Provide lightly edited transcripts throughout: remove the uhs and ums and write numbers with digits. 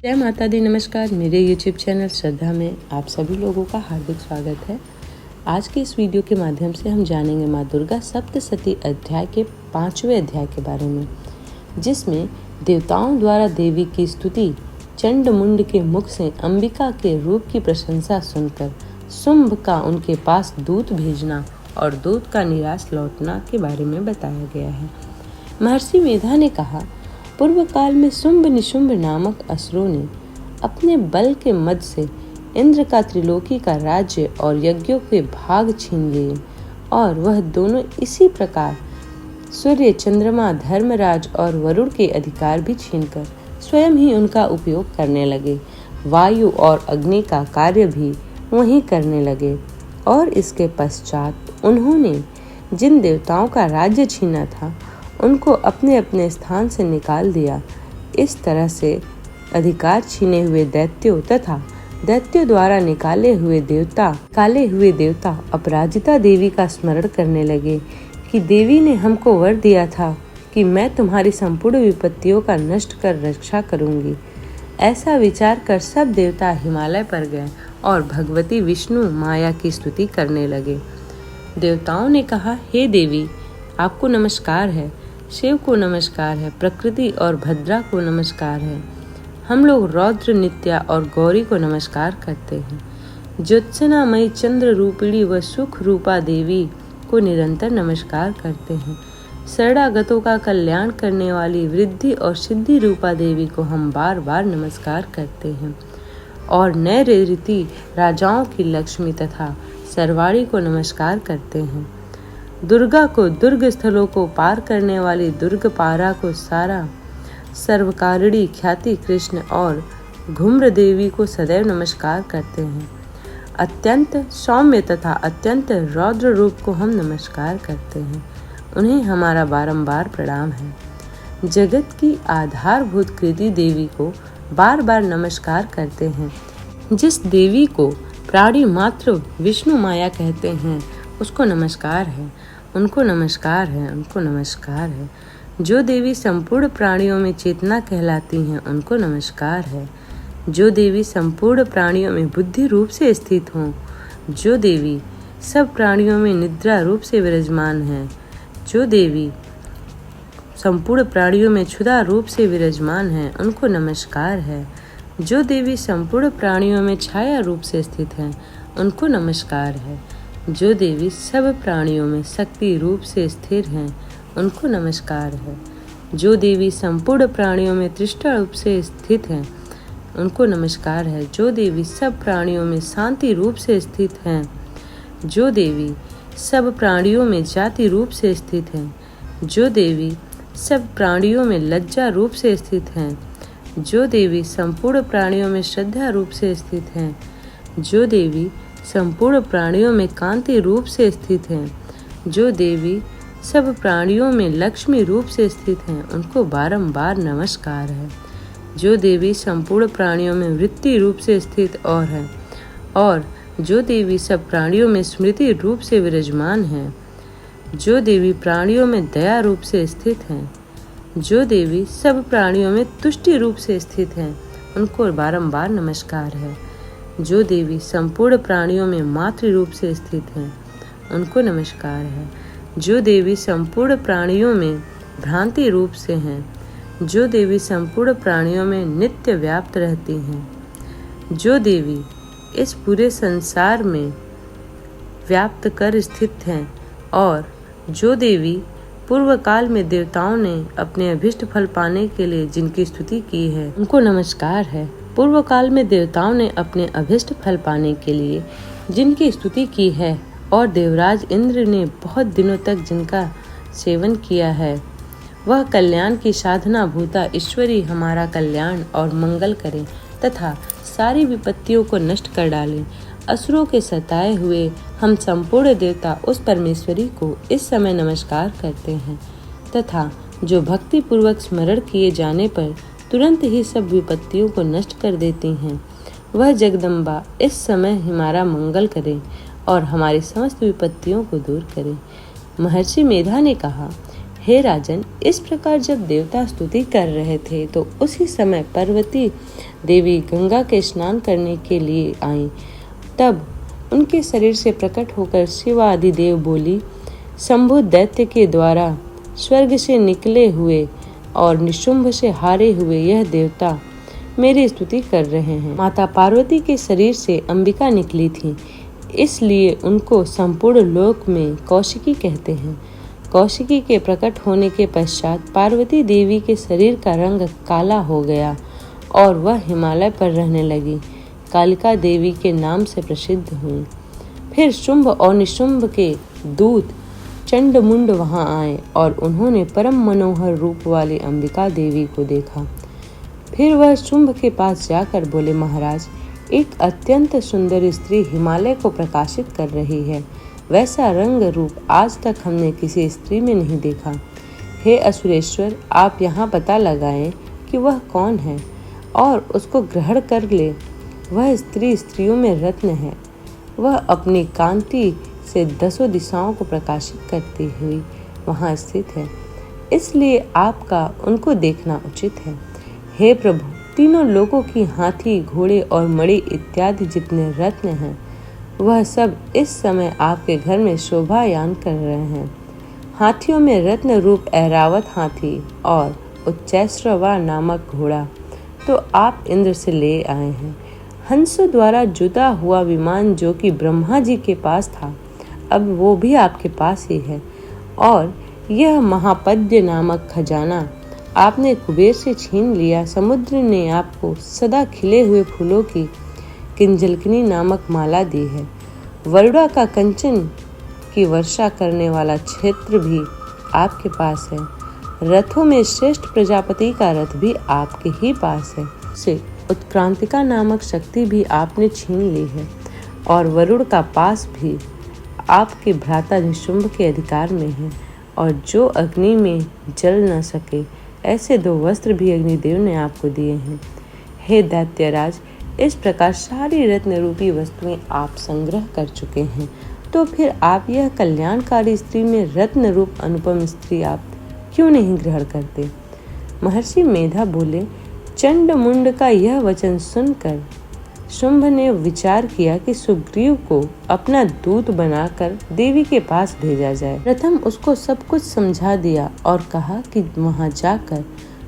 जय माता दी। नमस्कार। मेरे YouTube चैनल श्रद्धा में आप सभी लोगों का हार्दिक स्वागत है। आज के इस वीडियो के माध्यम से हम जानेंगे माँ दुर्गा सप्तशती अध्याय के 5वें अध्याय के बारे में, जिसमें देवताओं द्वारा देवी की स्तुति, चंड मुंड के मुख से अंबिका के रूप की प्रशंसा सुनकर शुंभ का उनके पास दूत भेजना और दूत का निराश लौटना के बारे में बताया गया है। महर्षि मेधा ने कहा, पूर्व काल में शुंभ निशुंभ नामक असुरों ने अपने बल के मद से इंद्र का त्रिलोकी का राज्य और यज्ञों के भाग छीन लिए और वह दोनों इसी प्रकार सूर्य, चंद्रमा, धर्मराज और वरुण के अधिकार भी छीनकर स्वयं ही उनका उपयोग करने लगे। वायु और अग्नि का कार्य भी वही करने लगे और इसके पश्चात उन्होंने जिन देवताओं का राज्य छीना था उनको अपने अपने स्थान से निकाल दिया। इस तरह से अधिकार छीने हुए दैत्यों तथा दैत्यों द्वारा निकाले हुए देवता अपराजिता देवी का स्मरण करने लगे कि देवी ने हमको वर दिया था कि मैं तुम्हारी संपूर्ण विपत्तियों का नष्ट कर रक्षा करूंगी। ऐसा विचार कर सब देवता हिमालय पर गए और भगवती विष्णु माया की स्तुति करने लगे। देवताओं ने कहा, हे देवी, आपको नमस्कार है, शिव को नमस्कार है, प्रकृति और भद्रा को नमस्कार है। हम लोग रौद्र, नित्या और गौरी को नमस्कार करते हैं। ज्योत्सनामयी चंद्र रूपिणी व सुख रूपा देवी को निरंतर नमस्कार करते हैं। शरणागतों का कल्याण करने वाली वृद्धि और सिद्धि रूपा देवी को हम बार बार नमस्कार करते हैं और नैऋति राजाओं की लक्ष्मी तथा सरवाड़ी को नमस्कार करते हैं। दुर्गा को, दुर्ग स्थलों को पार करने वाली दुर्ग पारा को, सारा सर्वकारिणी ख्याति कृष्ण और घुम्र देवी को सदैव नमस्कार करते हैं। अत्यंत सौम्य तथा अत्यंत रौद्र रूप को हम नमस्कार करते हैं। उन्हें हमारा बारंबार प्रणाम है। जगत की आधारभूत कृति देवी को बार बार नमस्कार करते हैं। जिस देवी को प्राणी मात्र विष्णु माया कहते हैं उसको नमस्कार है, उनको नमस्कार है, उनको नमस्कार है। जो देवी संपूर्ण प्राणियों में चेतना कहलाती हैं उनको नमस्कार है। जो देवी संपूर्ण प्राणियों में बुद्धि रूप से स्थित हों, जो देवी सब प्राणियों में निद्रा रूप से विराजमान है, जो देवी संपूर्ण प्राणियों में क्षुधा रूप से विराजमान है उनको नमस्कार है। जो देवी संपूर्ण प्राणियों में छाया रूप से स्थित हैं उनको नमस्कार है। जो देवी सब प्राणियों में शक्ति रूप से स्थिर हैं उनको नमस्कार है। जो देवी संपूर्ण प्राणियों में तृष्णा रूप से स्थित हैं उनको नमस्कार है। जो देवी सब प्राणियों में शांति रूप से स्थित हैं, जो देवी सब प्राणियों में जाति रूप से स्थित हैं, जो देवी सब प्राणियों में लज्जा रूप से स्थित हैं, जो देवी संपूर्ण प्राणियों में श्रद्धा रूप से स्थित हैं, जो देवी संपूर्ण प्राणियों में कांति रूप से स्थित हैं, जो देवी सब प्राणियों में लक्ष्मी रूप से स्थित हैं उनको बारंबार नमस्कार है। जो देवी संपूर्ण प्राणियों में वृत्ति रूप से स्थित और जो देवी सब प्राणियों में स्मृति रूप से विराजमान है, जो देवी प्राणियों में दया रूप से स्थित हैं, जो देवी सब प्राणियों में तुष्टि रूप से स्थित हैं उनको बारंबार नमस्कार है। जो देवी संपूर्ण प्राणियों में मातृ रूप से स्थित हैं उनको नमस्कार है। जो देवी संपूर्ण प्राणियों में भ्रांति रूप से हैं, जो देवी संपूर्ण प्राणियों में नित्य व्याप्त रहती हैं, जो देवी इस पूरे संसार में व्याप्त कर स्थित हैं और जो देवी पूर्व काल में देवताओं ने अपने अभिष्ट फल पाने के लिए जिनकी स्तुति की है उनको नमस्कार है। पूर्व काल में देवताओं ने अपने अभिष्ट फल पाने के लिए जिनकी स्तुति की है और देवराज इंद्र ने बहुत दिनों तक जिनका सेवन किया है, वह कल्याण की साधना भूता ईश्वरी हमारा कल्याण और मंगल करें तथा सारी विपत्तियों को नष्ट कर डालें। असुरों के सताए हुए हम संपूर्ण देवता उस परमेश्वरी को इस समय नमस्कार करते हैं तथा जो भक्ति पूर्वक स्मरण किए जाने पर तुरंत ही सब विपत्तियों को नष्ट कर देती हैं, वह जगदम्बा इस समय हमारा मंगल करे और हमारी समस्त विपत्तियों को दूर करे। महर्षि मेधा ने कहा, हे राजन, इस प्रकार जब देवता स्तुति कर रहे थे तो उसी समय पार्वती देवी गंगा के स्नान करने के लिए आईं। तब उनके शरीर से प्रकट होकर शिवादि देव बोली, शंभु दैत्य के द्वारा स्वर्ग से निकले हुए और निशुंभ से हारे हुए यह देवता मेरी स्तुति कर रहे हैं। माता पार्वती के शरीर से अंबिका निकली थी, इसलिए उनको संपूर्ण लोक में कौशिकी कहते हैं। कौशिकी के प्रकट होने के पश्चात पार्वती देवी के शरीर का रंग काला हो गया और वह हिमालय पर रहने लगी, कालिका देवी के नाम से प्रसिद्ध हुई। फिर शुंभ और निशुंभ के दूत चंडमुंड वहां आए और उन्होंने परम मनोहर रूप वाली अंबिका देवी को देखा। फिर वह शुंभ के पास जाकर बोले, महाराज, एक अत्यंत सुंदर स्त्री हिमालय को प्रकाशित कर रही है। वैसा रंग रूप आज तक हमने किसी स्त्री में नहीं देखा। हे असुरेश्वर, आप यहाँ पता लगाएं कि वह कौन है और उसको ग्रहण कर ले। वह स्त्री स्त्रियों में रत्न है। वह अपनी कांति से 10 दिशाओं को प्रकाशित करती हुई वहाँ स्थित है, इसलिए आपका उनको देखना उचित है। हे प्रभु, तीनों लोगों की हाथी, घोड़े और मणि इत्यादि जितने रत्न हैं, वह सब इस समय आपके घर में शोभायान कर रहे हैं। हाथियों में रत्न रूप ऐरावत हाथी और उच्चैश्रवा नामक घोड़ा तो आप इंद्र से ले आए हैं। हंसों द्वारा जुदा हुआ विमान जो कि ब्रह्मा जी के पास था, अब वो भी आपके पास ही है। और यह महापद्य नामक खजाना आपने कुबेर से छीन लिया। समुद्र ने आपको सदा खिले हुए फूलों की किंजलकनी नामक माला दी है। वरुणा का कंचन की वर्षा करने वाला क्षेत्र भी आपके पास है। रथों में श्रेष्ठ प्रजापति का रथ भी आपके ही पास है। से उत्क्रांतिका नामक शक्ति भी आपने छीन ली है और वरुण का पास भी आपके भ्राता निशुंभ के अधिकार में है। और जो अग्नि में जल न सके ऐसे 2 वस्त्र भी अग्निदेव ने आपको दिए हैं। हे दैत्यराज, इस प्रकार सारी रत्न रूपी वस्तुएं आप संग्रह कर चुके हैं, तो फिर आप यह कल्याणकारी स्त्री में रत्न रूप अनुपम स्त्री आप क्यों नहीं ग्रहण करते? महर्षि मेधा बोले, चंडमुंड का यह वचन सुनकर शुंभ ने विचार किया कि सुग्रीव को अपना दूत बनाकर देवी के पास भेजा जाए। प्रथम उसको सब कुछ समझा दिया और कहा कि वहां जाकर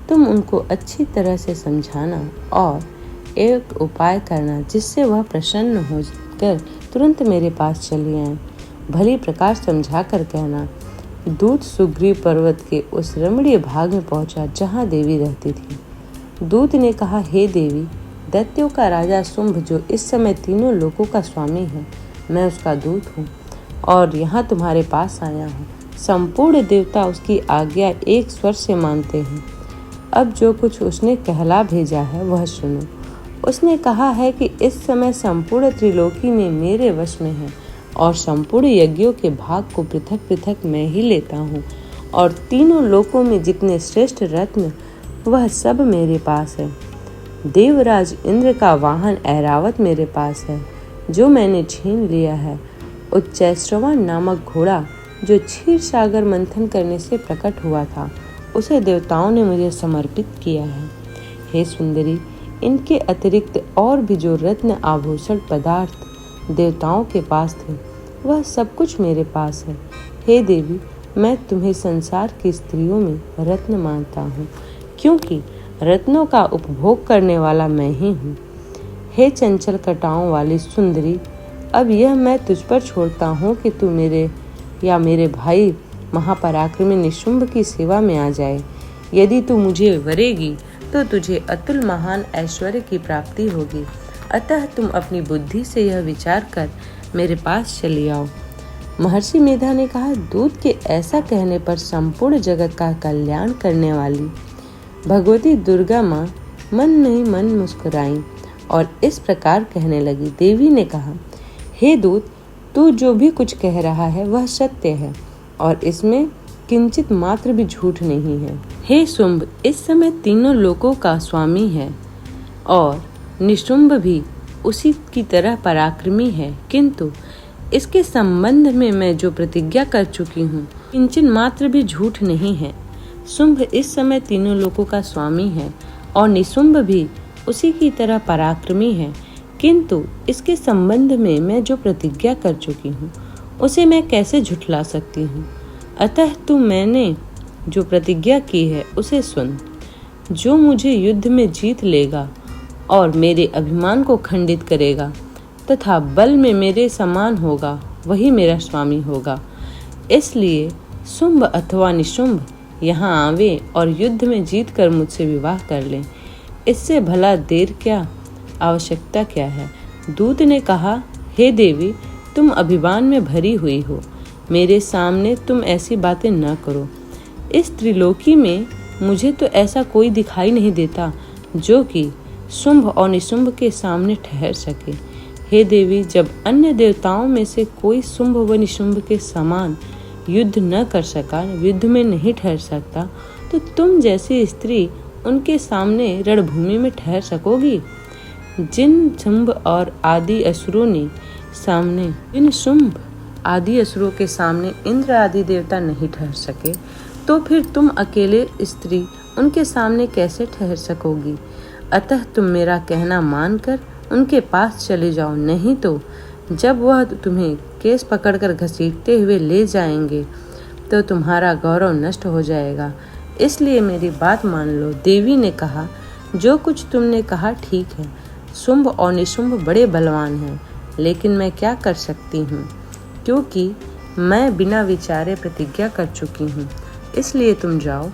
तुम उनको अच्छी तरह से समझाना और एक उपाय करना जिससे वह प्रसन्न होकर तुरंत मेरे पास चली आए। भली प्रकार समझा कर कहना। दूत सुग्रीव पर्वत के उस रमणीय भाग में पहुंचा जहां देवी रहती थी। दूत ने कहा, हे देवी, दैत्यों का राजा शुंभ जो इस समय तीनों लोकों का स्वामी है, मैं उसका दूत हूँ और यहाँ तुम्हारे पास आया हूँ। संपूर्ण देवता उसकी आज्ञा एक स्वर से मानते हैं। अब जो कुछ उसने कहला भेजा है वह सुनो। उसने कहा है कि इस समय संपूर्ण त्रिलोकी में मेरे वश में है और संपूर्ण यज्ञों के भाग को पृथक पृथक मैं ही लेता हूँ और तीनों लोकों में जितने श्रेष्ठ रत्न वह सब मेरे पास है। देवराज इंद्र का वाहन ऐरावत मेरे पास है जो मैंने छीन लिया है। उच्चैश्रवा नामक घोड़ा जो क्षीर सागर मंथन करने से प्रकट हुआ था, उसे देवताओं ने मुझे समर्पित किया है। हे सुंदरी, इनके अतिरिक्त और भी जो रत्न आभूषण पदार्थ देवताओं के पास थे वह सब कुछ मेरे पास है। हे देवी, मैं तुम्हें संसार की स्त्रियों में रत्न मानता हूँ क्योंकि रत्नों का उपभोग करने वाला मैं ही हूँ। हे चंचल कटाओं वाली सुंदरी, अब यह मैं तुझ पर छोड़ता हूँ कि तू मेरे या मेरे भाई महापराक्रमी निशुंभ की सेवा में आ जाए। यदि तू मुझे वरेगी तो तुझे अतुल महान ऐश्वर्य की प्राप्ति होगी। अतः तुम अपनी बुद्धि से यह विचार कर मेरे पास चली आओ। महर्षि मेधा ने कहा, दूत के ऐसा कहने पर संपूर्ण जगत का कल्याण करने वाली भगवती दुर्गा माँ मन नहीं मन मुस्कुराई और इस प्रकार कहने लगी। देवी ने कहा, हे दूत, तू जो भी कुछ कह रहा है वह सत्य है और इसमें किंचित मात्र भी झूठ नहीं है। हे शुंभ, इस समय तीनों लोकों का स्वामी है और निशुंभ भी उसी की तरह पराक्रमी है, किंतु इसके संबंध में मैं जो प्रतिज्ञा कर चुकी हूँ किंचित मात्र भी झूठ नहीं है। शुंभ इस समय तीनों लोकों का स्वामी है और निशुंभ भी उसी की तरह पराक्रमी है, किंतु इसके संबंध में मैं जो प्रतिज्ञा कर चुकी हूँ उसे मैं कैसे झुठला सकती हूँ। अतः तू मैंने जो प्रतिज्ञा की है उसे सुन। जो मुझे युद्ध में जीत लेगा और मेरे अभिमान को खंडित करेगा तथा बल में मेरे समान होगा, वही मेरा स्वामी होगा। इसलिए शुंभ अथवा निशुंभ यहाँ आवे और युद्ध में जीत कर मुझसे विवाह कर लें। इससे भला देर क्या, आवश्यकता क्या है। दूत ने कहा, हे देवी, तुम अभिमान में भरी हुई हो, मेरे सामने तुम ऐसी बातें न करो। इस त्रिलोकी में मुझे तो ऐसा कोई दिखाई नहीं देता जो कि शुंभ और निशुंभ के सामने ठहर सके। हे देवी, जब अन्य देवताओं में से कोई शुंभ व निशुंभ के समान युद्ध न कर सका, युद्ध में नहीं ठहर सकता, तो तुम जैसी स्त्री उनके सामने रणभूमि में ठहर सकोगी। जिन शुंभ और आदि असुरों ने सामने इन शुंभ आदि असुरों के सामने इंद्र आदि देवता नहीं ठहर सके, तो फिर तुम अकेले स्त्री उनके सामने कैसे ठहर सकोगी। अतः तुम मेरा कहना मानकर उनके पास चले जाओ, नहीं तो जब वह तुम्हें केस पकड़कर घसीटते हुए ले जाएंगे तो तुम्हारा गौरव नष्ट हो जाएगा। इसलिए मेरी बात मान लो। देवी ने कहा, जो कुछ तुमने कहा ठीक है। शुंभ और निशुंभ बड़े बलवान हैं, लेकिन मैं क्या कर सकती हूँ, क्योंकि मैं बिना विचारे प्रतिज्ञा कर चुकी हूँ। इसलिए तुम जाओ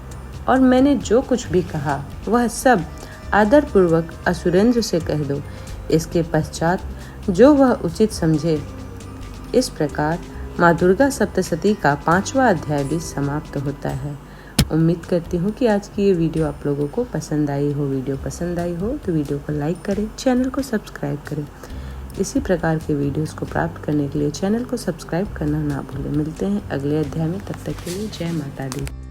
और मैंने जो कुछ भी कहा वह सब आदरपूर्वक असुरेंद्र से कह दो। इसके पश्चात जो वह उचित समझे। इस प्रकार माँ दुर्गा सप्तशती का 5वां अध्याय भी समाप्त होता है। उम्मीद करती हूँ कि आज की ये वीडियो आप लोगों को पसंद आई हो। वीडियो पसंद आई हो तो वीडियो को लाइक करें, चैनल को सब्सक्राइब करें। इसी प्रकार के वीडियोस को प्राप्त करने के लिए चैनल को सब्सक्राइब करना ना भूलें। मिलते हैं अगले अध्याय में, तब तक के लिए जय माता दी।